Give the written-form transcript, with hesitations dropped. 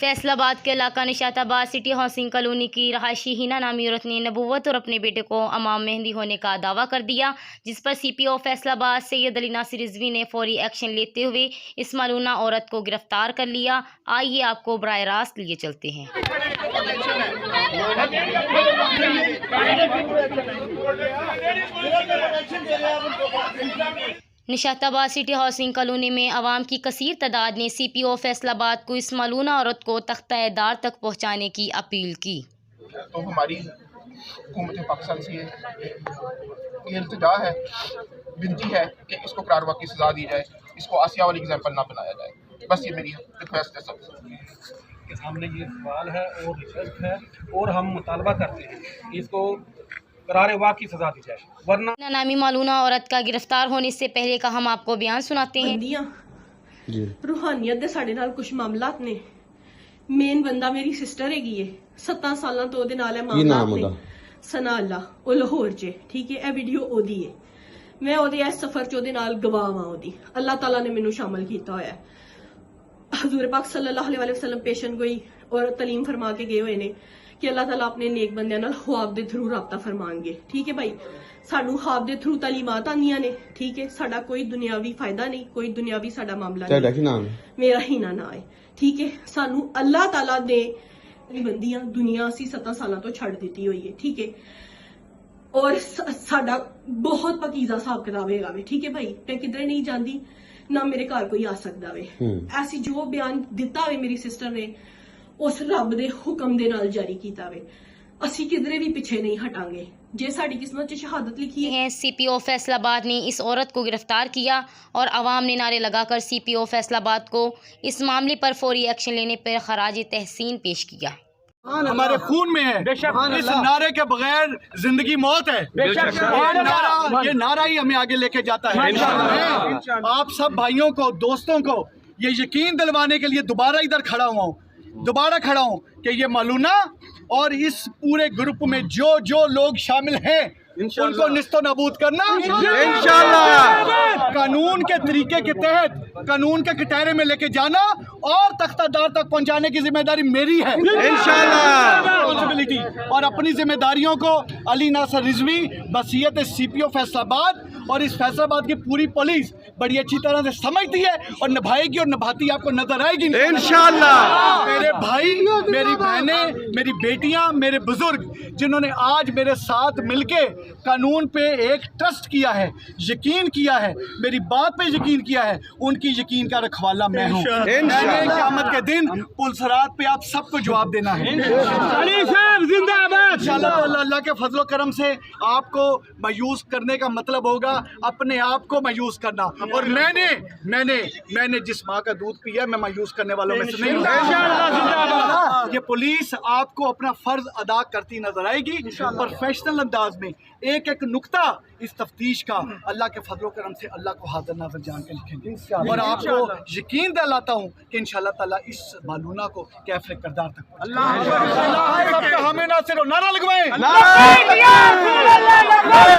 फैसलाबाद के इलाका Nishatabad city housing colony की रहायशी हिना नामी औरत ने नबूवत और अपने बेटे को इमाम मेहंदी होने का दावा कर दिया, जिस पर CPO फैसलाबाद सैयद अली नासिर रिजवी ने फौरी एक्शन लेते हुए इस मालूना औरत को गिरफ्तार कर लिया। आइए आपको बराह रास्त लिए चलते हैं। निशाताबाद सिटी हाउसिंग कॉलोनी में आवाम की कसीर तादाद ने CPO फैसलाबाद को इस मालूना औरत को तख्ता-ए-दार तक पहुँचाने की अपील की। तो हमारी हुकूमत पाकिस्तान से ये इल्तिजा है, विनती है कि इसको करारवा की सज़ा दी जाए, इसको आसिया वाली एग्जाम्पल ना बनाया जाए। बस ये मेरी रिक्वेस्ट है सबसे। सामने ये सवाल है और रिक्वेस्ट है और हम मुतालबा करते हैं कि इसको करारे वाक़ की सज़ा दी जाए, वरना नामी मालूना औरत का गिरफ्तार होने से पहले का हम आपको बयान सुनाते हैं। रूहानियत दे साडे नाल कुछ मामलात ने। मेन बंदा मेरी सिस्टर हैगी है, 17 साल तो ओदे नाल है मामलात ने। सना अल्लाह ओ लाहौर च, ठीक है। ए वीडियो ओदी है, मैं ओदे इस सफर च ओदे नाल गवाह हां। ओदी अल्लाह ताला ने मैनू शामिल कीता होया। हजूर पाक सल्लल्लाहु अलैहि वसल्लम पेशन गोई और तलीम फरमा के गए हुए ने कि अल्लाह ताला अपने नेक बंदियां नाल ख्वाब दे थ्रू राबता फरमाएंगे, ठीक है भाई। सानू ख्वाब दे थ्रू तालीमात आंदियां ने, ठीक है। साडा कोई दुनियावी फायदा नहीं, कोई दुनियावी साडा मामला नहीं। मेरा ही ना है, ठीक है। सानू अल्लाह ताला दे बंदियां दुनिया असी 17 साल तो छड़ दी हुई है, ठीक है। और साडा बहुत पकीजा हिसाब किताब है, ठीक है भाई। मैं किधरे नहीं जाती, ना मेरे घर कोई आ सकता वे। ऐसी जो बयान दिता वे मेरी सिस्टर ने उस रब दे हुक्म दे नाल जारी कीता वे। असी किधरे भी पीछे नहीं हटांगे। जे साडी किस्मत च शहादत लिखी है। CPO फैसलाबाद ने इस औरत को गिरफ्तार किया और आवाम ने नारे लगाकर CPO फैसलाबाद को इस मामले पर फौरी एक्शन लेने पर खराज तहसीन पेश किया। हमारे खून में है, इस नारे के बगैर जिंदगी मौत है। ये नारा ही हमें आगे लेके जाता है। आप सब भाइयों को, दोस्तों को ये यकीन दिलवाने के लिए दोबारा इधर खड़ा हूँ कि ये मालूना और इस पूरे ग्रुप में जो लोग शामिल हैं उनको निस्तो नाबूद करना इंशाअल्लाह, कानून के तरीके के तहत, कानून के कटहरे में लेके जाना और तख्तादार तक पहुंचाने की जिम्मेदारी मेरी है इंशाअल्लाह। और अपनी जिम्मेदारियों को अली नासिर रिजवी बसीयत CPO फैसलाबाद और इस फैसलाबाद की पूरी पुलिस बड़ी अच्छी तरह से समझती है और निभाएगी और निभाती आपको नजर आएगी इंशाअल्लाह। मेरे भाई, मेरी बहनें, मेरी बेटियां, मेरे बुजुर्ग जिन्होंने आज मेरे साथ मिलके कानून पे एक ट्रस्ट किया है, यकीन किया है, मेरी बात पे यकीन किया है, उनकी यकीन का रखवाला मैं हूँ। क़यामत के दिन पुलसरात पे आप सबको जवाब देना है इंशाअल्लाह। अल्लाह के फजलो करम से आपको मायूस करने का मतलब होगा अपने आप को मायूस करना। और मैंने जिस माँ का दूध पिया, मैं मायूस करने वालों में से नहीं हूँ। ये पुलिस आपको अपना फर्ज अदा करती नजर आएगी प्रोफेशनल अंदाज में। एक नुक्ता इस तफ्तीश का अल्लाह के फजलो करम से अल्लाह को हाजिर नाज़िर जान के लिखेंगे। और आपको यकीन दिलाता हूँ कि इंशाअल्लाह ताला इस मालूना को कैफ़े किरदार तक अल्लाह हमें ना सिर्फ नारा लगवाएं।